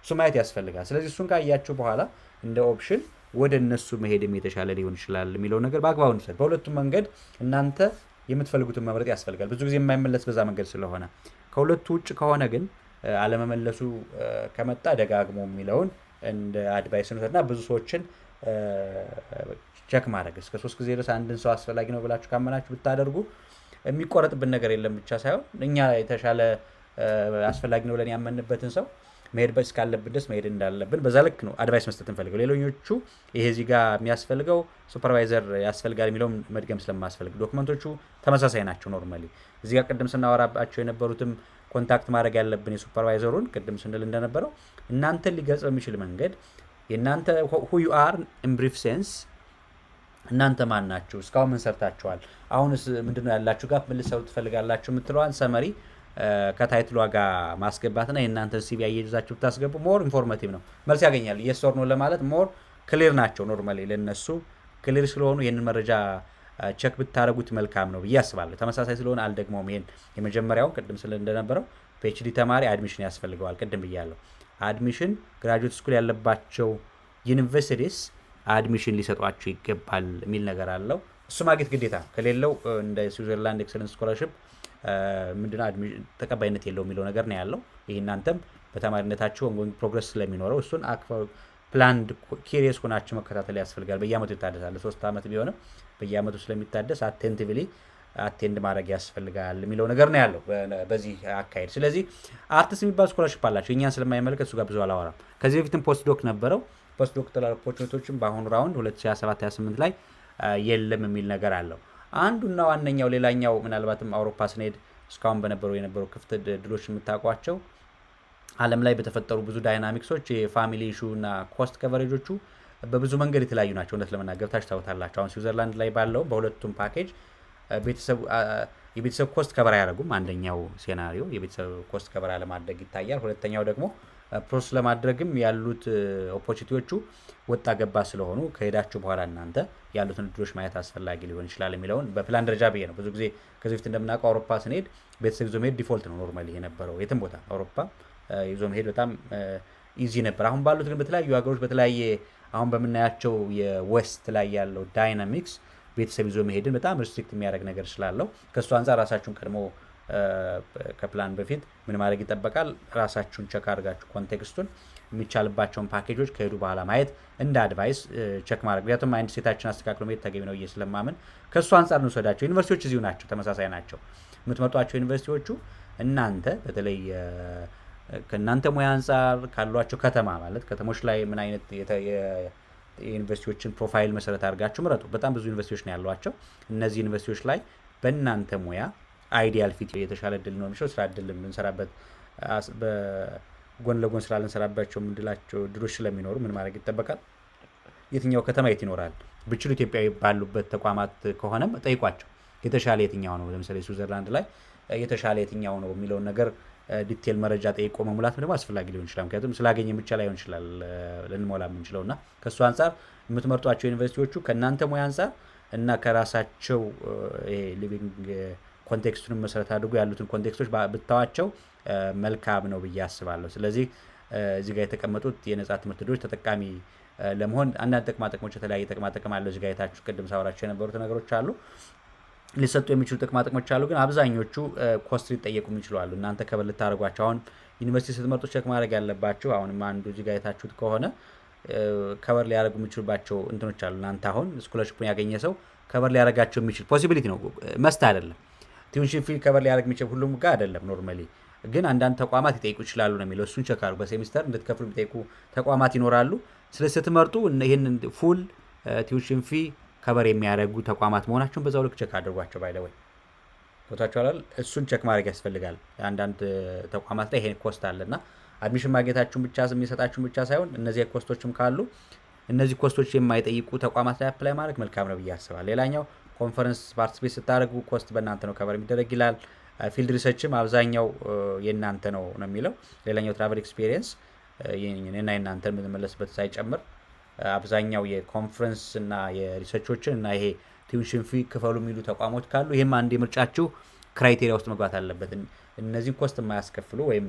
እሱ ማየት ያስፈልጋል። ስለዚህ እሱን ካያችሁ በኋላ እንደ ኦፕሽን ወደ እነሱ መሄድም የተሻለ ሊሆን ይችላል የሚለው ነገር በአግባቡ እንሰጥ። በሁለቱም መንገድ እናንተ የምትፈልጉትን መምረጥ ያስፈልጋል። ብዙ ጊዜ የማይመለስ በዛ መንገድ ስለሆነ ከሁለቱ ውጭ ከሆነ ግን አለመመለሱ ከመጣ ደጋግሞ የሚለውን እንደ አድቫይስ ነውና ብዙ ሰዎችን ቸክ ማድረግ እስከ 3 ጊዜ ድረስ አንድን ሰው አስፈላጊ ነው ብላችሁ ካመናችሁ ብታደርጉ የሚቆረጥብን ነገር የለም ብቻ ሳይሆን እኛ የተሻለ አስፈላጊ ነው ብለን ያመንበትን ሰው መሄድ እስካለብን ድረስ መሄድ እንዳለብን በዛ ልክ ነው አድቫይስ መስጠት እንፈልገው። ሌሎኞቹ ይሄ እዚህ ጋር የሚያስፈልገው ሱፐርቫይዘር ያስፈልጋል የሚለውም መድገም ስለማያስፈልግ ዶክመንቶቹ ተመሳሳይ ናቸው። ኖርማሊ እዚህ ጋር ቅድም ስናወራባቸው የነበሩትም ኮንታክት ማድረግ ያለብን የሱፐርቫይዘሩን ቅድም ስንል እንደነበረው እናንተን ሊገልጽ በሚችል መንገድ የእናንተ who you are in brief sense እናንተ ማን ናችሁ፣ እስካሁን ምን ሰርታችኋል፣ አሁንስ ምንድነው ያላችሁ ጋር ምን ልትሰሩ ትፈልጋላችሁ የምትለዋን ሰመሪ ከታይትሏ ጋር ማስገባትና የእናንተን ሲቪ አያይዛችሁ ብታስገቡ ሞር ኢንፎርማቲቭ ነው መልስ ያገኛል። የስ ኦር ኖ ለማለት ሞር ክሊር ናቸው። ኖርማሊ ለነሱ ክሊር ስለሆኑ ይህንን መረጃ ቸክ ብታደርጉት መልካም ነው ብዬ አስባለሁ። ተመሳሳይ ስለሆነ አልደግመውም። ይሄን የመጀመሪያውን ቅድም ስለ እንደነበረው ፒኤችዲ ተማሪ አድሚሽን ያስፈልገዋል ቅድም ብያለሁ። አድሚሽን ግራጁዌት ስኩል ያለባቸው ዩኒቨርሲቲስ አድሚሽን ሊሰጧቸው ይገባል የሚል ነገር አለው። እሱ ማግኘት ግዴታ ከሌለው እንደ ስዊዘርላንድ ኤክሰለንስ ስኮላርሺፕ ምንድነው ተቀባይነት የለው የሚለው ነገር ነው ያለው። ይሄ እናንተም በተማሪነታችሁ ኦንጎይንግ ፕሮግረስ ስለሚኖረው እሱን ፕላንድ ኪሪየስ ሆናችሁ መከታተል ያስፈልጋል። በየአመቱ ይታደሳል። 3 ዓመት ቢሆንም በየአመቱ ስለሚታደስ አቴንቲቭሊ አቴንድ ማድረግ ያስፈልጋል የሚለው ነገር ነው ያለው በዚህ አካሄድ። ስለዚህ አርትስ የሚባል ስኮላርሽፕ አላቸው። እኛን ስለማይመለከት እሱ ጋር ብዙ አላወራም። ከዚህ በፊትም ፖስት ዶክ ነበረው። ፖስት ዶክተራል ኦፖርቹኒቲዎችም በአሁኑ ራውንድ 2027-28 ላይ የለም የሚል ነገር አለው። አንዱና ዋነኛው ሌላኛው ምናልባትም አውሮፓ ስንሄድ እስካሁን የነበሩ ክፍት እድሎች የምታውቋቸው ዓለም ላይ በተፈጠሩ ብዙ ዳይናሚክሶች የፋሚሊ ኢሹ እና ኮስት ከቨሬጆቹ በብዙ መንገድ የተለያዩ ናቸው። እውነት ለመናገር ታውቁታላችሁ። አሁን ስዊዘርላንድ ላይ ባለው በሁለቱም ፓኬጅ የቤተሰብ ኮስት ከቨር አያደርጉም። አንደኛው ሴናሪዮ የቤተሰብ ኮስት ከቨር አለማድረግ ይታያል። ሁለተኛው ደግሞ ፕሮሰስ ለማድረግም ያሉት ኦፖርቹኒቲዎቹ ወጣ ገባ ስለሆኑ ከሄዳችሁ በኋላ እናንተ ያሉትን እድሎች ማየት አስፈላጊ ሊሆን ይችላል የሚለውን በፕላን ደረጃ ብዬ ነው። ብዙ ጊዜ ከዚህ በፊት እንደምናውቀው አውሮፓ ስንሄድ ቤተሰብ ይዞ መሄድ ዲፎልት ነው ኖርማሊ የነበረው። የትም ቦታ አውሮፓ ይዞ መሄድ በጣም ኢዚ ነበር። አሁን ባሉት ግን በተለያዩ ሀገሮች በተለያየ አሁን በምናያቸው የዌስት ላይ ያለው ዳይናሚክስ ቤተሰብ ይዞ መሄድን በጣም ሪስትሪክት የሚያደርግ ነገር ስላለው ከእሱ አንጻር ራሳችሁን ቀድሞ ከፕላን በፊት ምን ማድረግ ይጠበቃል? ራሳችሁን ቸክ አድርጋችሁ ኮንቴክስቱን የሚቻልባቸውን ፓኬጆች ከሄዱ በኋላ ማየት እንደ አድቫይስ ቸክ ማድረግ። ምክንያቱም ማይንድ ሴታችን አስተካክሎ መሄድ ተገቢ ነው ስለማምን ከእሱ አንጻር እንውሰዳቸው። ዩኒቨርሲቲዎች እዚሁ ናቸው፣ ተመሳሳይ ናቸው። የምትመጧቸው ዩኒቨርሲቲዎቹ እናንተ በተለይ ከእናንተ ሙያ አንጻር ካሏቸው ከተማ ማለት ከተሞች ላይ ምን አይነት የዩኒቨርሲቲዎችን ፕሮፋይል መሰረት አድርጋችሁ ምረጡ። በጣም ብዙ ዩኒቨርሲቲዎች ነው ያሏቸው። እነዚህ ዩኒቨርሲቲዎች ላይ በእናንተ ሙያ አይዲያል ፊት የተሻለ እድል ነው የሚሻው ስራ እድል ልንሰራበት በጎን ለጎን ስራ ልንሰራባቸው ምንድላቸው እድሎች ስለሚኖሩ ምን ማድረግ ይጠበቃል? የትኛው ከተማ የት ይኖራል ብችሉ ኢትዮጵያዊ ባሉበት ተቋማት ከሆነም ጠይቋቸው። የተሻለ የትኛው ነው? ለምሳሌ ስዊዘርላንድ ላይ የተሻለ የትኛው ነው የሚለውን ነገር ዲቴል መረጃ ጠይቆ መሙላት ደግሞ አስፈላጊ ሊሆን ይችላል። ምክንያቱም ስላገኘ ብቻ ላይሆን ይችላል ልንሞላ የምንችለው እና ከእሱ አንጻር የምትመርጧቸው ዩኒቨርሲቲዎቹ ከእናንተ ሙያ አንጻር እና ከራሳቸው ሊቪንግ ኮንቴክስቱን መሰረት አድርጎ ያሉትን ኮንቴክስቶች ብታዋቸው መልካም ነው ብዬ አስባለሁ። ስለዚህ እዚህ ጋር የተቀመጡት የነጻ ትምህርት ዕድሎች ተጠቃሚ ለመሆን አንዳንድ ጥቅማጥቅሞች የተለያየ ጥቅማጥቅም አለው። እዚህ ጋር የታችሁ ቅድም ሳወራቸው የነበሩት ነገሮች አሉ፣ ሊሰጡ የሚችሉ ጥቅማጥቅሞች አሉ። ግን አብዛኞቹ ኮስት ሊጠየቁ የሚችሉ አሉ። እናንተ ከበር ልታደርጓቸው አሁን ዩኒቨርሲቲ ስትመርጡ ቼክ ማድረግ ያለባችሁ አሁንም አንዱ እዚህ ጋር የታችሁት ከሆነ ከበር ሊያደርጉ የሚችሉባቸው እንትኖች አሉ። እናንተ አሁን ስኮላርሺፑን ያገኘ ሰው ከበር ሊያደርጋቸው የሚችል ፖሲቢሊቲ ነው፣ መስት አይደለም። ቲዩሽን ፊ ከበር ሊያደርግ የሚችል ሁሉም ጋር አይደለም። ኖርማሊ ግን አንዳንድ ተቋማት ይጠይቁ ይችላሉ ነው የሚለው። እሱን ቸክ አድርጉ። በሴሚስተር እንድትከፍሉ የሚጠይቁ ተቋማት ይኖራሉ። ስለዚህ ስትመርጡ ይህንን ፉል ቲዩሽን ፊ ከበር የሚያደርጉ ተቋማት መሆናቸውን በዛው ልክ ቸክ አድርጓቸው። ባይ ዘ ወይ ቦታቸዋል። እሱን ቸክ ማድረግ ያስፈልጋል። አንዳንድ ተቋማት ላይ ይሄን ኮስት አለና አድሚሽን ማግኘታችሁን ብቻ የሚሰጣችሁን ብቻ ሳይሆን እነዚህ ኮስቶችም ካሉ እነዚህ ኮስቶች የማይጠይቁ ተቋማት ላይ አፕላይ ማድረግ መልካም ነው ብዬ አስባለሁ። ሌላኛው ኮንፈረንስ ፓርቲሲፔት ስታደርጉ ኮስት በእናንተ ነው ከበር የሚደረግ ይላል። ፊልድ ሪሰርችም አብዛኛው የእናንተ ነው የሚለው። ሌላኛው ትራቨል ኤክስፒሪየንስ እና የእናንተ የምንመለስበት ሳይጨምር አብዛኛው የኮንፈረንስ እና የሪሰርቾችን እና ይሄ ቲዩሽን ፊ ክፈሉ የሚሉ ተቋሞች ካሉ ይህም አንድ የምርጫችሁ ክራይቴሪያ ውስጥ መግባት አለበት። እነዚህን ኮስት የማያስከፍሉ ወይም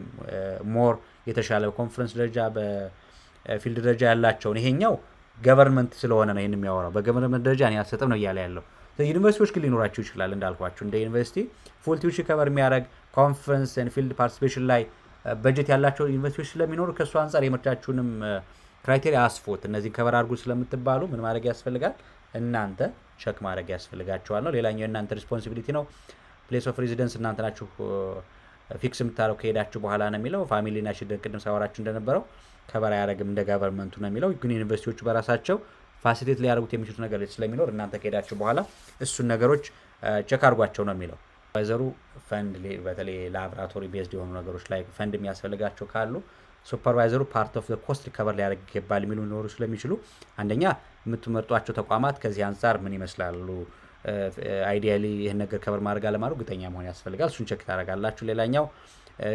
ሞር የተሻለ በኮንፈረንስ ደረጃ በፊልድ ደረጃ ያላቸውን ይሄኛው ገቨርንመንት ስለሆነ ነው ይህን የሚያወራው። በገቨርንመንት ደረጃ እኔ አልሰጥም ነው እያለ ያለው። ዩኒቨርሲቲዎች ግን ሊኖራቸው ይችላል እንዳልኳቸው እንደ ዩኒቨርሲቲ ፉል ቲዩሽን ከበር የሚያደርግ ኮንፈረንስ ፊልድ ፓርቲሲፔሽን ላይ በጀት ያላቸው ዩኒቨርሲቲዎች ስለሚኖሩ ከእሱ አንጻር የምርጫችሁንም ክራይቴሪያ አስፎት እነዚህን ከበር አድርጉ ስለምትባሉ ምን ማድረግ ያስፈልጋል? እናንተ ቸክ ማድረግ ያስፈልጋቸዋል ነው። ሌላኛው የእናንተ ሪስፖንሲቢሊቲ ነው። ፕሌስ ኦፍ ሬዚደንስ እናንተ ናችሁ ፊክስ የምታደረው ከሄዳችሁ በኋላ ነው የሚለው። ፋሚሊ ናሽን ቅድም ሳወራችሁ እንደነበረው ከበር አያደርግም እንደ ጋቨርንመንቱ ነው የሚለው። ግን ዩኒቨርሲቲዎቹ በራሳቸው ፋሲሊቴት ሊያደርጉት የሚችሉት ነገሮች ስለሚኖር እናንተ ከሄዳችሁ በኋላ እሱን ነገሮች ቸክ አድርጓቸው ነው የሚለው። ሱፐርቫይዘሩ ፈንድ በተለይ ላብራቶሪ ቤዝድ የሆኑ ነገሮች ላይ ፈንድ የሚያስፈልጋቸው ካሉ ሱፐርቫይዘሩ ፓርት ኦፍ ኮስት ከበር ሊያደርግ ይገባል የሚሉ ሊኖሩ ስለሚችሉ አንደኛ የምትመርጧቸው ተቋማት ከዚህ አንጻር ምን ይመስላሉ፣ አይዲያሊ ይህን ነገር ከበር ማድረግ አለማድረግ እርግጠኛ መሆን ያስፈልጋል። እሱን ቸክ ታደርጋላችሁ። ሌላኛው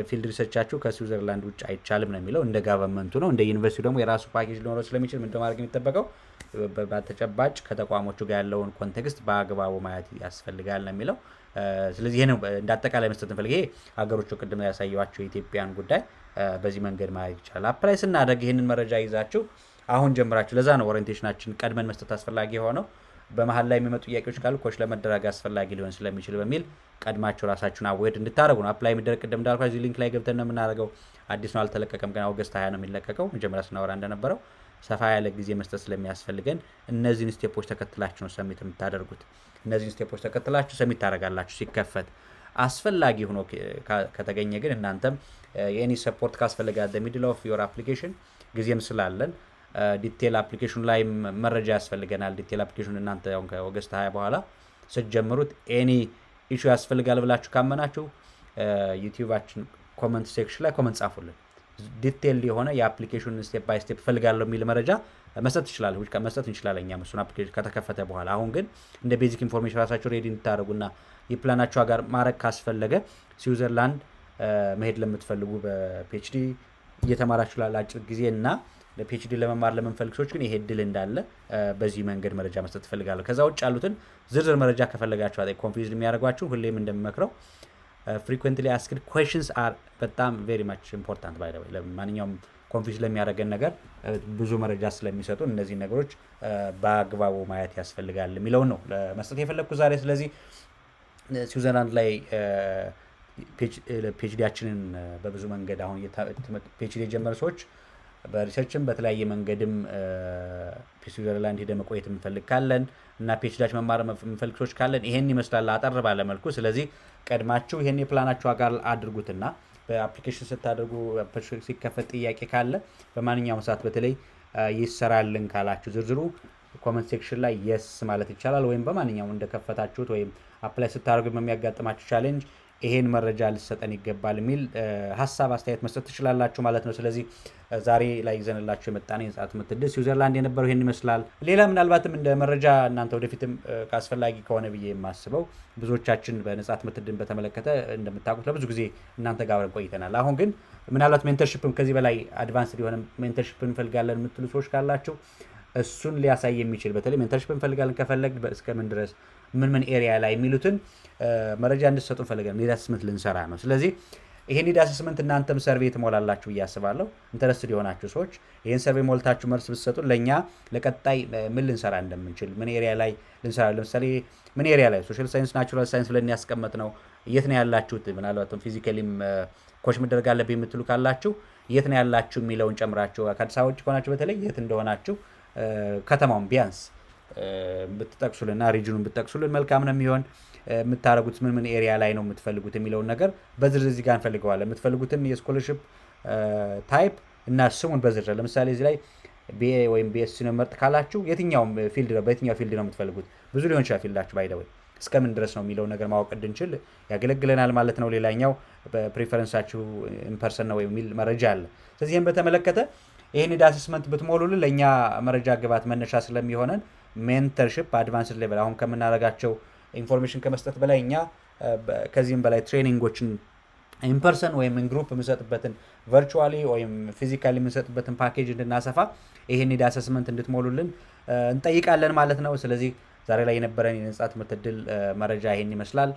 ፊልድ ሪሰርቻችሁ ከስዊዘርላንድ ውጭ አይቻልም ነው የሚለው። እንደ ጋቨርንመንቱ ነው። እንደ ዩኒቨርሲቲው ደግሞ የራሱ ፓኬጅ ሊኖረው ስለሚችል ምን ማድረግ የሚጠበቀው በተጨባጭ ከተቋሞቹ ጋር ያለውን ኮንቴክስት በአግባቡ ማየት ያስፈልጋል ነው የሚለው። ስለዚህ ይሄ ነው እንዳጠቃላይ መስጠት እንፈልግ። ይሄ ሀገሮቹ ቅድም ያሳየዋቸው የኢትዮጵያን ጉዳይ በዚህ መንገድ ማየት ይቻላል። አፕላይ ስናደርግ ይህንን መረጃ ይዛችሁ አሁን ጀምራችሁ፣ ለዛ ነው ኦሪንቴሽናችን ቀድመን መስጠት አስፈላጊ የሆነው። በመሃል ላይ የሚመጡ ጥያቄዎች ካሉ ኮች ለመደረግ አስፈላጊ ሊሆን ስለሚችል በሚል ቀድማችሁ ራሳችሁን አዌድ እንድታደርጉ ነው። አፕላይ የሚደረግ ቅድም እንዳልኳችሁ እዚህ ሊንክ ላይ ገብተን ነው የምናደርገው። አዲስ ነው አልተለቀቀም ገና ኦገስት 20 ነው የሚለቀቀው። መጀመሪያ ስናወራ እንደነበረው ሰፋ ያለ ጊዜ መስጠት ስለሚያስፈልገን እነዚህን ስቴፖች ተከትላችሁ ነው ሰሚት የምታደርጉት። እነዚህን ስቴፖች ተከትላችሁ ሰሚት ታደርጋላችሁ። ሲከፈት አስፈላጊ ሆኖ ከተገኘ ግን እናንተም የኤኒ ሰፖርት ካስፈልጋ ሚድል ኦፍ ዮር አፕሊኬሽን ጊዜም ስላለን ዲቴል አፕሊኬሽን ላይ መረጃ ያስፈልገናል። ዲቴል አፕሊኬሽን እናንተ ያው ከኦገስት 20 በኋላ ስትጀምሩት ኤኒ ኢሹ ያስፈልጋል ብላችሁ ካመናችሁ ዩቲዩባችን ኮመንት ሴክሽን ላይ ኮመንት ጻፉልን። ዲቴል የሆነ የአፕሊኬሽን ስቴፕ ባይ ስቴፕ ፈልጋለሁ የሚል መረጃ መስጠት ይችላል መስጠት እንችላለን እኛም እሱን አፕሊኬሽን ከተከፈተ በኋላ። አሁን ግን እንደ ቤዚክ ኢንፎርሜሽን ራሳችሁ ሬዲ እንድታደርጉና የፕላናችሁ ጋር ማድረግ ካስፈለገ ስዊዘርላንድ መሄድ ለምትፈልጉ በፒኤችዲ እየተማራችሁ ላለ አጭር ጊዜ እና ለፒኤችዲ ለመማር ለምንፈልግ ሰዎች ግን ይሄ እድል እንዳለ በዚህ መንገድ መረጃ መስጠት ፈልጋለሁ። ከዛ ውጭ ያሉትን ዝርዝር መረጃ ከፈለጋችሁ አይ ኮንፊውዝ የሚያደርጓችሁ ሁሌም እንደምመክረው frequently asked questions are በጣም very much important by the way ለማንኛውም ኮንፊውዝ ለሚያደርገን ነገር ብዙ መረጃ ስለሚሰጡ እነዚህ ነገሮች በአግባቡ ማየት ያስፈልጋል የሚለው ነው ለመስጠት የፈለኩ ዛሬ። ስለዚህ ስዊዘርላንድ ላይ ፒኤችዲያችንን በብዙ መንገድ አሁን ፒኤችዲ የጀመሩ ሰዎች በሪሰርችም በተለያየ መንገድም ስዊዘርላንድ ሄደ መቆየት የምንፈልግ ካለን እና ፒኤችዲያችን መማር የምንፈልግ ሰዎች ካለን ይሄን ይመስላል አጠር ባለ መልኩ። ስለዚህ ቀድማችሁ ይሄን የፕላናችሁ አካል አድርጉትና በአፕሊኬሽን ስታደርጉ ሲከፈት ጥያቄ ካለ በማንኛውም ሰዓት በተለይ ይሰራልን ካላችሁ ዝርዝሩ ኮሜንት ሴክሽን ላይ የስ ማለት ይቻላል። ወይም በማንኛውም እንደከፈታችሁት ወይም አፕላይ ስታደርጉ በሚያጋጥማችሁ ቻሌንጅ ይሄን መረጃ ልሰጠን ይገባል የሚል ሀሳብ አስተያየት መስጠት ትችላላችሁ ማለት ነው። ስለዚህ ዛሬ ላይ ይዘንላችሁ የመጣነው የነጻ ትምህርት ዕድል ስዊዘርላንድ የነበረው ይሄን ይመስላል። ሌላ ምናልባትም እንደ መረጃ እናንተ ወደፊትም አስፈላጊ ከሆነ ብዬ የማስበው ብዙዎቻችን በነጻ ትምህርት ዕድልን በተመለከተ እንደምታውቁት ለብዙ ጊዜ እናንተ ጋር አብረን ቆይተናል። አሁን ግን ምናልባት ሜንተርሺፕም ከዚህ በላይ አድቫንስድ የሆነ ሜንተርሺፕ እንፈልጋለን የምትሉ ሰዎች ካላችሁ እሱን ሊያሳይ የሚችል በተለይ ሜንተርሺፕ እንፈልጋለን ከፈለግ እስከምን ድረስ ምን ኤሪያ ላይ የሚሉትን መረጃ እንድትሰጡ እንፈልጋለን። ኒድ አሰስመንት ልንሰራ ነው። ስለዚህ ይሄን ኒድ አሰስመንት እናንተም ሰርቬይ ትሞላላችሁ ብዬ አስባለሁ። ኢንተረስትድ የሆናችሁ ሰዎች ይሄን ሰርቬይ ሞልታችሁ መልስ ብትሰጡን ለእኛ ለቀጣይ ምን ልንሰራ እንደምንችል ምን ኤሪያ ላይ ልንሰራ ለምሳሌ ምን ኤሪያ ላይ ሶሻል ሳይንስ ናቹራል ሳይንስ ብለን ያስቀመጥ ነው የት ነው ያላችሁት ምናልባትም ፊዚካሊም ኮች መደረግ አለብኝ የምትሉ ካላችሁ የት ነው ያላችሁ የሚለውን ጨምራችሁ ከአዲስ አበባ ውጭ ከሆናችሁ በተለይ የት እንደሆናችሁ ከተማውን ቢያንስ ብትጠቅሱልና ሪጅኑን ብትጠቅሱልን መልካም ነው የሚሆን። የምታረጉት ምን ኤሪያ ላይ ነው የምትፈልጉት የሚለውን ነገር በዝርዝር እዚህ ጋር እንፈልገዋለን። የምትፈልጉትን የስኮለርሺፕ ታይፕ እና ስሙን በዝርዝር ለምሳሌ እዚህ ላይ ቢኤ ወይም ቢኤስሲ ነው መርጥ ካላችሁ የትኛውም ፊልድ ነው በየትኛው ፊልድ ነው የምትፈልጉት ብዙ ሊሆን ይችላል ፊልዳችሁ ባይ ዘ ወይ እስከምን ድረስ ነው የሚለውን ነገር ማወቅ እንድንችል ያገለግለናል ማለት ነው። ሌላኛው በፕሪፈረንሳችሁ ኢንፐርሰን ነው የሚል መረጃ አለ። ስለዚህ ይሄን በተመለከተ ይሄን ኒድ አሰስመንት ብትሞሉልን ለኛ መረጃ ግባት መነሻ ስለሚሆነን ሜንተርሺፕ አድቫንስድ ሌቨል አሁን ከምናረጋቸው ኢንፎርሜሽን ከመስጠት በላይ እኛ ከዚህም በላይ ትሬኒንጎችን ኢንፐርሰን ወይም ግሩፕ የምንሰጥበትን ቨርቹዋሊ ወይም ፊዚካሊ የምንሰጥበትን ፓኬጅ እንድናሰፋ ይሄን ኒድ አሰስመንት እንድትሞሉልን እንጠይቃለን ማለት ነው። ስለዚህ ዛሬ ላይ የነበረን የነጻ ትምህርት ዕድል መረጃ ይሄን ይመስላል።